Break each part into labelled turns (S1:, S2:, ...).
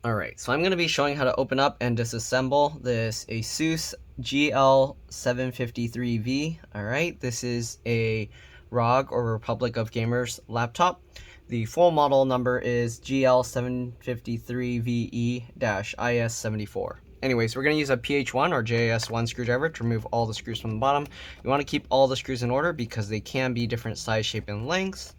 S1: Alright, so I'm going to be showing how to open up and disassemble this ASUS GL753V. Alright, this is a ROG or Republic of Gamers laptop. The full model number is GL753VE-IS74. Anyways, we're going to use a PH1 or JAS1 screwdriver to remove all the screws from the bottom. You want to keep all the screws in order because they can be different size, shape, and lengths.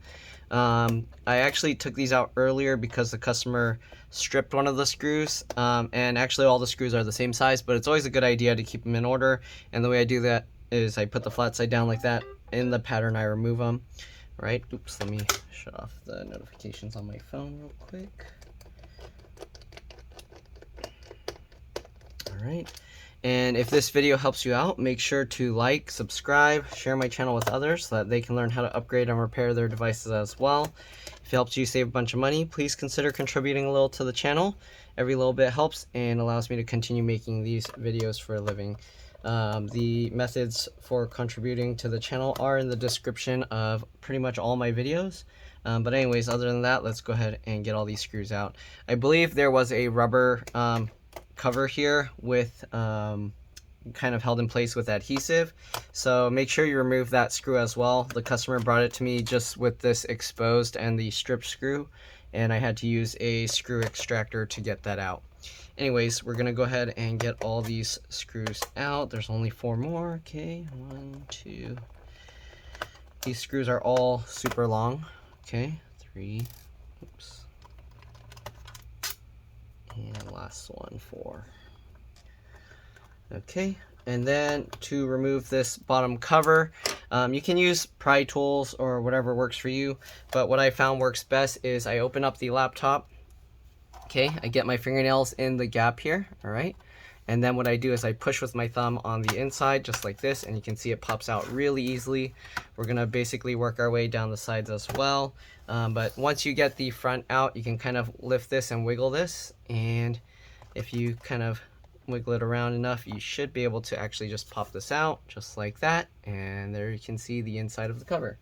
S1: I actually took these out earlier because the customer stripped one of the screws, and actually all the screws are the same size, but it's always a good idea to keep them in order. And the way I do that is I put the flat side down like that. In the pattern I remove them. Right, oops, let me shut off the notifications on my phone real quick. Alright, and if this video helps you out, make sure to like, subscribe, share my channel with others so that they can learn how to upgrade and repair their devices as well. If it helps you save a bunch of money, please consider contributing a little to the channel. Every little bit helps and allows me to continue making these videos for a living. The methods for contributing to the channel are in the description of pretty much all my videos. But anyways, other than that, let's go ahead and get all these screws out. I believe there was a rubber cover here with kind of held in place with adhesive, so make sure you remove that screw as well. The customer brought it to me just with this exposed and the strip screw, and I had to use a screw extractor to get that out. Anyways, we're gonna go ahead and get all these screws out. There's only 4 more. Okay, 1, 2. These screws are all super long. Okay, 3. Oops. And last one, 4. Okay, and then to remove this bottom cover, you can use pry tools or whatever works for you, but what I found works best is I open up the laptop. Okay, I get my fingernails in the gap here, all right, and then what I do is I push with my thumb on the inside just like this, and you can see it pops out really easily. We're gonna basically work our way down the sides as well, but once you get the front out, you can kind of lift this and wiggle this, and if you kind of wiggle it around enough, you should be able to actually just pop this out just like that, and there you can see the inside of the cover.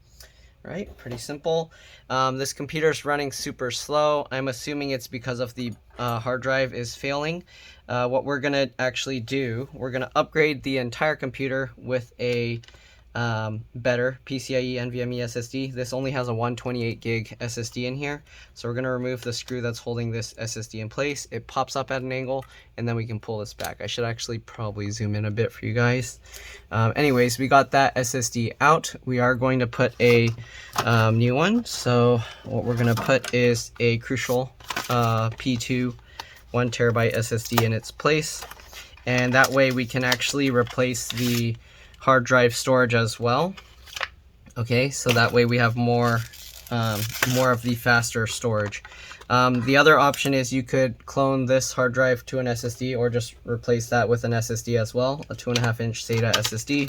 S1: Right, pretty simple. This computer is running super slow. I'm assuming it's because of the hard drive is failing. What we're gonna actually do, we're gonna upgrade the entire computer with a better PCIe NVMe SSD. This only has a 128 gig SSD in here, so we're going to remove the screw that's holding this SSD in place. It pops up at an angle, and then we can pull this back. I should actually probably zoom in a bit for you guys. Anyways, we got that SSD out. We are going to put a new one, so what we're going to put is a Crucial P2 1 terabyte SSD in its place, and that way we can actually replace the hard drive storage as well. Okay, so that way we have more of the faster storage. The other option is you could clone this hard drive to an SSD or just replace that with an SSD as well, a 2.5-inch SATA SSD.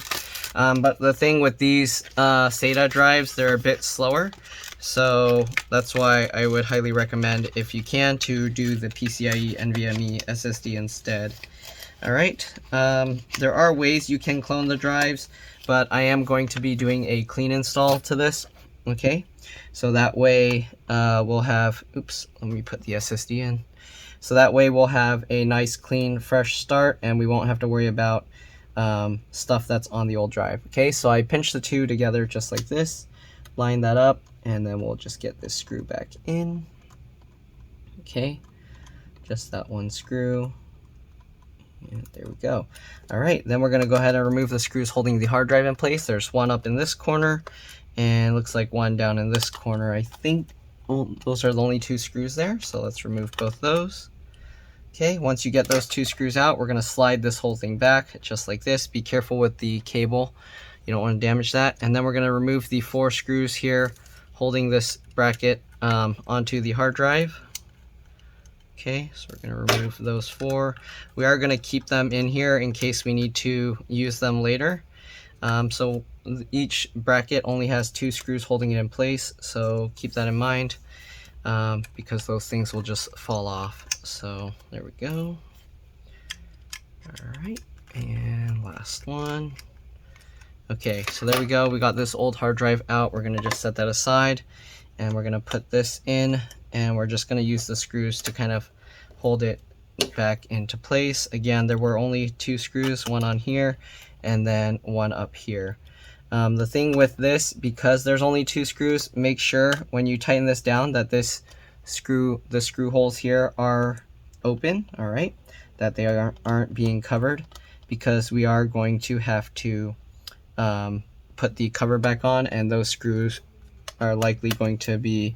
S1: But the thing with these SATA drives, they're a bit slower, so that's why I would highly recommend, if you can, to do the PCIe NVMe SSD instead. Alright, there are ways you can clone the drives, but I am going to be doing a clean install to this, okay? So that way we'll have, oops, let me put the SSD in. So that way we'll have a nice, clean, fresh start, and we won't have to worry about stuff that's on the old drive, okay? So I pinch the two together just like this, line that up, and then we'll just get this screw back in, okay? Just that one screw. And there we go. All right, then we're going to go ahead and remove the screws holding the hard drive in place. There's one up in this corner, and looks like one down in this corner. I think those are the only 2 screws there, so let's remove both those. Okay, once you get those 2 screws out, we're going to slide this whole thing back just like this. Be careful with the cable. You don't want to damage that. And then we're going to remove the 4 screws here holding this bracket onto the hard drive. Okay, so we're going to remove those 4. We are going to keep them in here in case we need to use them later. So each bracket only has 2 screws holding it in place, so keep that in mind because those things will just fall off. So there we go. Alright, and last one. Okay, so there we go. We got this old hard drive out. We're going to just set that aside, and we're going to put this in, and we're just going to use the screws to kind of hold it back into place. Again, there were only 2 screws, one on here and then one up here. The thing with this, because there's only 2 screws, make sure when you tighten this down that the screw holes here are open, all right, that they aren't being covered, because we are going to have to put the cover back on, and those screws are likely going to be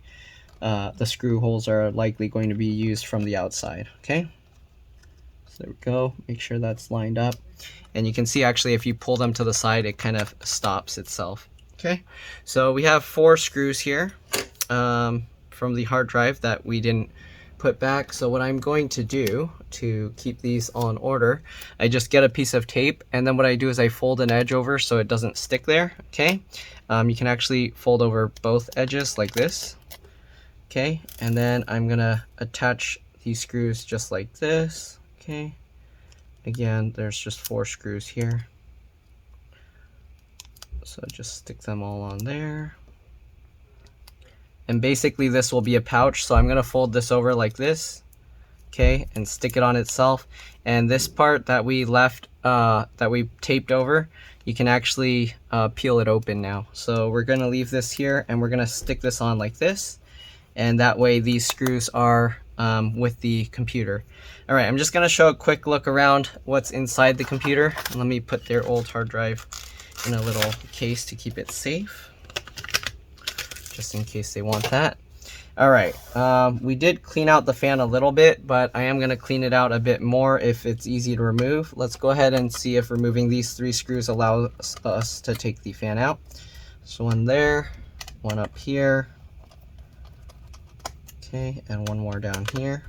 S1: the screw holes are likely going to be used from the outside. Okay, so there we go. Make sure that's lined up, and you can see actually if you pull them to the side, it kind of stops itself. Okay, so we have 4 screws here from the hard drive that we didn't put back. So what I'm going to do to keep these all in order, I just get a piece of tape, and then what I do is I fold an edge over so it doesn't stick there. Okay, you can actually fold over both edges like this. Okay, and then I'm gonna attach these screws just like this. Okay, again, there's just 4 screws here, so just stick them all on there. And basically this will be a pouch, so I'm gonna fold this over like this, okay, and stick it on itself. And this part that we left, that we taped over, you can actually peel it open now. So we're gonna leave this here, and we're gonna stick this on like this, and that way these screws are with the computer. All right, I'm just gonna show a quick look around what's inside the computer. Let me put their old hard drive in a little case to keep it safe, just in case they want that. All right, we did clean out the fan a little bit, but I am gonna clean it out a bit more if it's easy to remove. Let's go ahead and see if removing these 3 screws allows us to take the fan out. So one there, one up here, okay, and one more down here.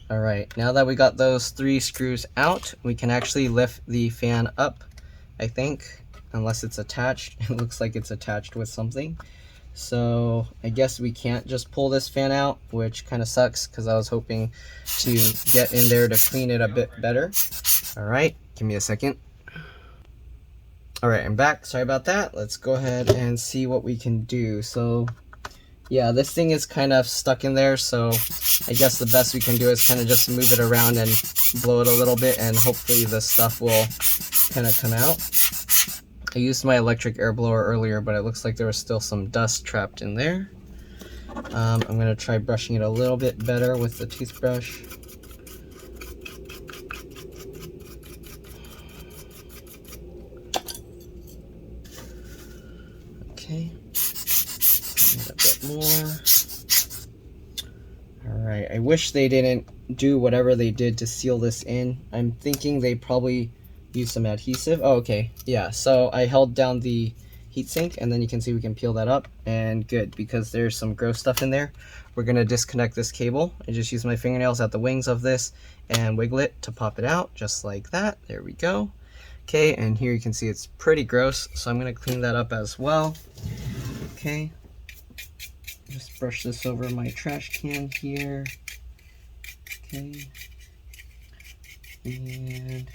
S1: All right, now that we got those 3 screws out, we can actually lift the fan up, I think, unless it's attached. It looks like it's attached with something. So I guess we can't just pull this fan out, which kind of sucks because I was hoping to get in there to clean it a bit better. All right, give me a second. All right, I'm back. Sorry about that. Let's go ahead and see what we can do. So yeah, this thing is kind of stuck in there, so I guess the best we can do is kind of just move it around and blow it a little bit, and hopefully the stuff will kind of come out. I used my electric air blower earlier, but it looks like there was still some dust trapped in there. I'm going to try brushing it a little bit better with the toothbrush. Okay, a bit more. Alright, I wish they didn't do whatever they did to seal this in. I'm thinking they probably use some adhesive. Oh, okay, yeah, so I held down the heatsink, and then you can see we can peel that up, and good, because there's some gross stuff in there. We're gonna disconnect this cable. I just use my fingernails at the wings of this and wiggle it to pop it out, just like that. There we go. Okay, and here you can see it's pretty gross, so I'm gonna clean that up as well. Okay, just brush this over my trash can here. Okay, and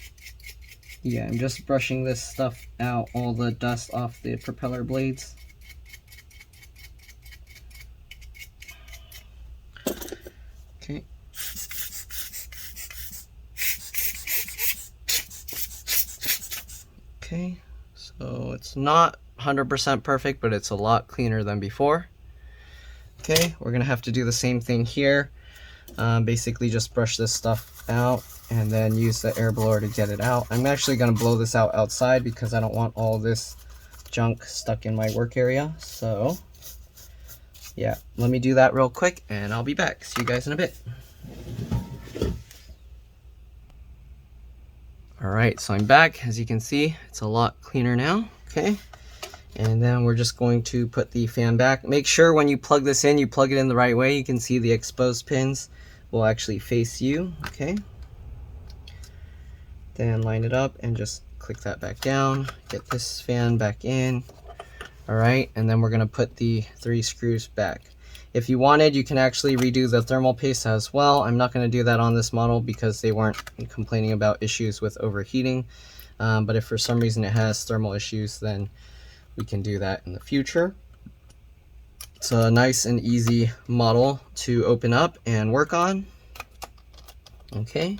S1: yeah, I'm just brushing this stuff out, all the dust off the propeller blades. Okay. Okay, so it's not 100% perfect, but it's a lot cleaner than before. Okay, we're gonna have to do the same thing here. Basically just brush this stuff out and then use the air blower to get it out. I'm actually going to blow this out outside because I don't want all this junk stuck in my work area. So yeah, let me do that real quick and I'll be back. See you guys in a bit. All right, so I'm back. As you can see, it's a lot cleaner now. Okay, and then we're just going to put the fan back. Make sure when you plug this in, you plug it in the right way. You can see the exposed pins will actually face you. Okay, then line it up and just click that back down. Get this fan back in. All right, and then we're gonna put the 3 screws back. If you wanted, you can actually redo the thermal paste as well. I'm not gonna do that on this model because they weren't complaining about issues with overheating. But if for some reason it has thermal issues, then we can do that in the future. It's a nice and easy model to open up and work on. Okay.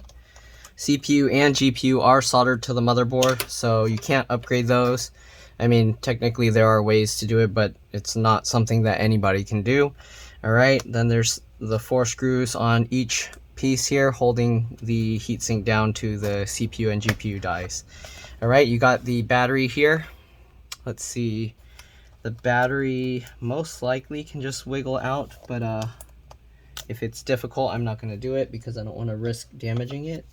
S1: CPU and GPU are soldered to the motherboard, so you can't upgrade those. I mean, technically there are ways to do it, but it's not something that anybody can do. All right, then there's the 4 screws on each piece here holding the heatsink down to the CPU and GPU dies. All right, you got the battery here. Let's see, the battery most likely can just wiggle out, but if it's difficult, I'm not going to do it because I don't want to risk damaging it.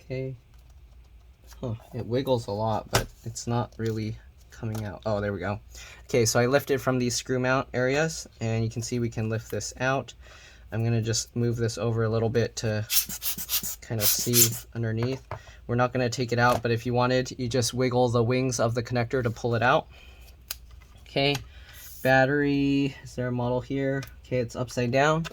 S1: Okay. Huh, it wiggles a lot, but it's not really coming out. Oh, there we go. Okay, so I lifted from these screw mount areas, and you can see we can lift this out. I'm going to just move this over a little bit to kind of see underneath. We're not going to take it out, but if you wanted, you just wiggle the wings of the connector to pull it out. Okay, battery, is there a model here? Okay, it's upside down.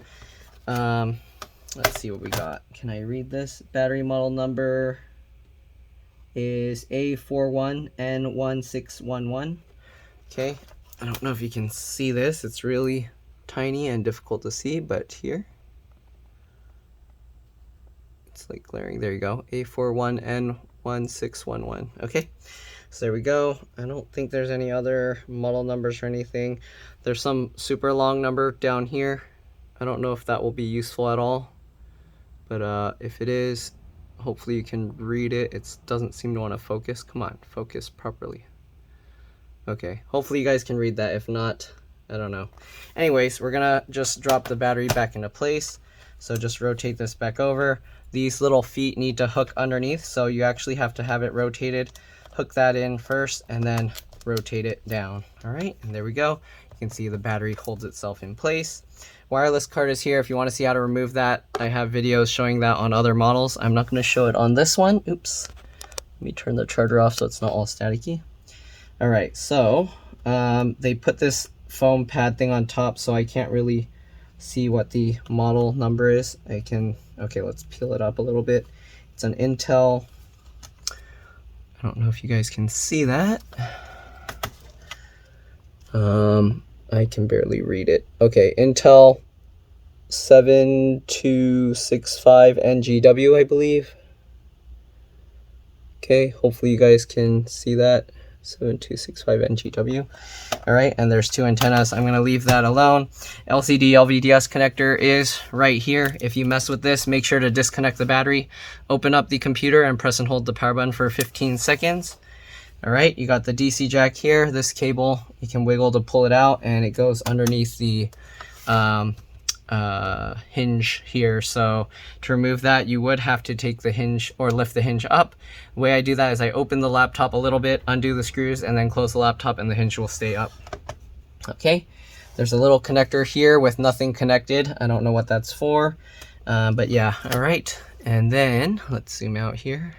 S1: Let's see what we got. Can I read this? Battery model number is A41N1611. Okay, I don't know if you can see this. It's really tiny and difficult to see, but here it's like glaring. There you go. A41N1611. Okay, so there we go. I don't think there's any other model numbers or anything. There's some super long number down here. I don't know if that will be useful at all, but if it is, hopefully you can read it. It doesn't seem to want to focus. Come on, focus properly. Okay, hopefully you guys can read that. If not, I don't know. Anyways, we're gonna just drop the battery back into place. So just rotate this back over. These little feet need to hook underneath, so you actually have to have it rotated. Hook that in first and then rotate it down. All right, and there we go. You can see the battery holds itself in place. Wireless card is here if you want to see how to remove that. I have videos showing that on other models. I'm not going to show it on this one. Oops. Let me turn the charger off so it's not all staticky. All right, so they put this foam pad thing on top, so I can't really see what the model number is. Okay, let's peel it up a little bit. It's an Intel. I don't know if you guys can see that. I can barely read it. Okay, Intel 7265NGW, I believe. Okay, hopefully you guys can see that. 7265NGW. All right, and there's 2 antennas. I'm going to leave that alone. LCD Lvds connector is right here. If you mess with this, make sure to disconnect the battery, open up the computer, and press and hold the power button for 15 seconds. All right, you got the DC jack here. This cable, you can wiggle to pull it out, and it goes underneath the hinge here. So to remove that, you would have to take the hinge or lift the hinge up. The way I do that is I open the laptop a little bit, undo the screws, and then close the laptop, and the hinge will stay up. Okay, there's a little connector here with nothing connected. I don't know what that's for, but yeah. All right, and then let's zoom out here.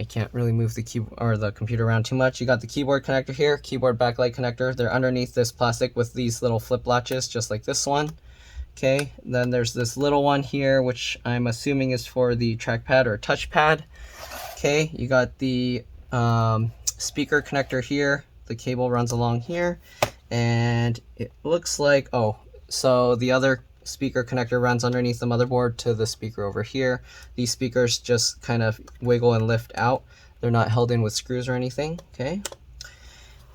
S1: I can't really move the keyboard or the computer around too much. You got the keyboard connector here, keyboard backlight connector. They're underneath this plastic with these little flip latches, just like this one. Okay, then there's this little one here, which I'm assuming is for the trackpad or touchpad. Okay, you got the speaker connector here. The cable runs along here, and it looks like, oh, so the other speaker connector runs underneath the motherboard to the speaker over here. These speakers just kind of wiggle and lift out. They're not held in with screws or anything. Okay.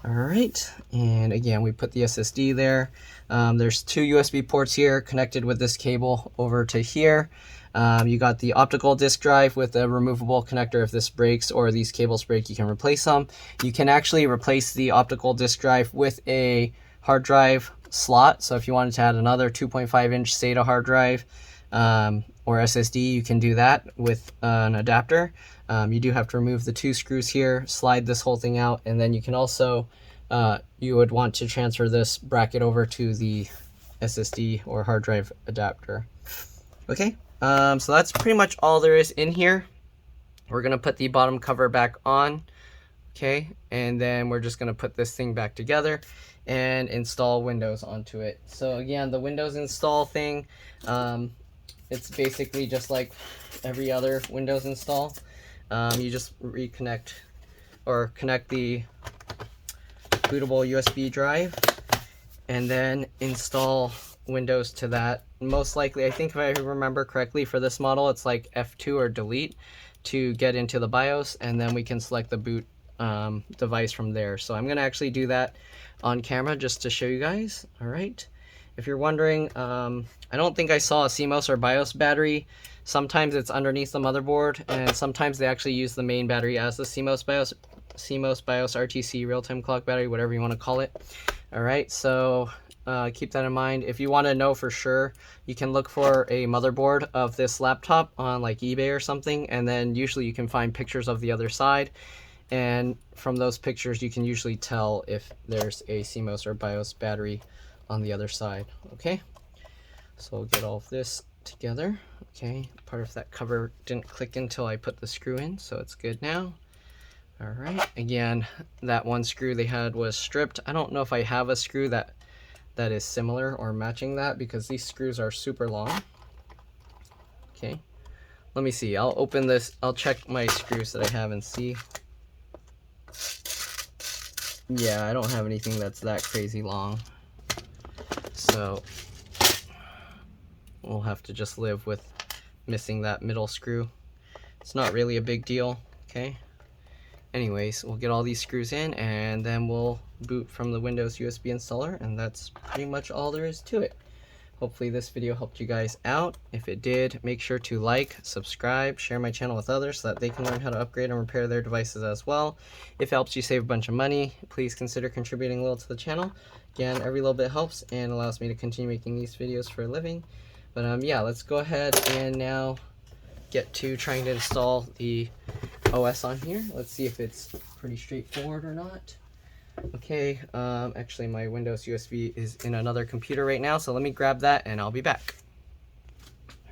S1: All right. And again, we put the SSD there. There's 2 USB ports here connected with this cable over to here. You got the optical disk drive with a removable connector. If this breaks or these cables break, you can replace them. You can actually replace the optical disk drive with a hard drive slot. So if you wanted to add another 2.5-inch SATA hard drive or SSD, you can do that with an adapter. You do have to remove the 2 screws here, slide this whole thing out, and then you can also, you would want to transfer this bracket over to the SSD or hard drive adapter. Okay, so that's pretty much all there is in here. We're going to put the bottom cover back on, okay, and then we're just going to put this thing back together and install Windows onto it. So again, the Windows install thing, it's basically just like every other Windows install. You just reconnect or connect the bootable USB drive, and then install Windows to that. Most likely, I think if I remember correctly for this model, it's like F2 or delete to get into the BIOS, and then we can select the boot device from there. So I'm going to actually do that on camera just to show you guys. All right. If you're wondering, I don't think I saw a CMOS or BIOS battery. Sometimes it's underneath the motherboard, and sometimes they actually use the main battery as the CMOS BIOS RTC real-time clock battery, whatever you want to call it. All right, so keep that in mind. If you want to know for sure, you can look for a motherboard of this laptop on like eBay or something, and then usually you can find pictures of the other side, and from those pictures you can usually tell if there's a CMOS or BIOS battery on the other side. Okay, so we'll get all of this together. Okay, part of that cover didn't click until I put the screw in, so it's good now. All right, again, that one screw they had was stripped. I don't know if I have a screw that is similar or matching that, because these screws are super long. Okay, let me see. I'll open this. I'll check my screws that I have and see. Yeah, I don't have anything that's that crazy long. So we'll have to just live with missing that middle screw. It's not really a big deal. Okay. Anyways, we'll get all these screws in, and then we'll boot from the Windows USB installer, and that's pretty much all there is to it. Hopefully this video helped you guys out. If it did, make sure to like, subscribe, share my channel with others so that they can learn how to upgrade and repair their devices as well. If it helps you save a bunch of money, please consider contributing a little to the channel. Again, every little bit helps and allows me to continue making these videos for a living. But yeah, let's go ahead and now get to trying to install the OS on here. Let's see if it's pretty straightforward or not. Okay, actually my Windows USB is in another computer right now, so let me grab that and I'll be back.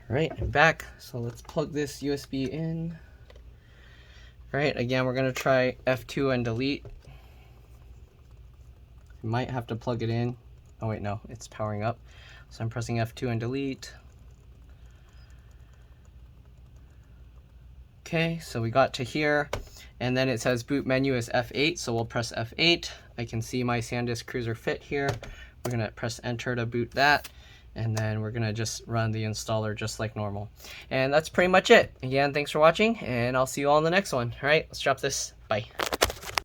S1: All right, I'm back. So let's plug this USB in. All right, again, we're gonna try F2 and delete. I might have to plug it in. Oh wait, no, it's powering up. So I'm pressing F2 and delete. Okay, so we got to here, and then it says boot menu is F8, so we'll press F8. I can see my SanDisk Cruiser Fit here. We're gonna press enter to boot that, and then we're gonna just run the installer just like normal. And that's pretty much it. Again, thanks for watching, and I'll see you all in the next one. All right, let's drop this. Bye.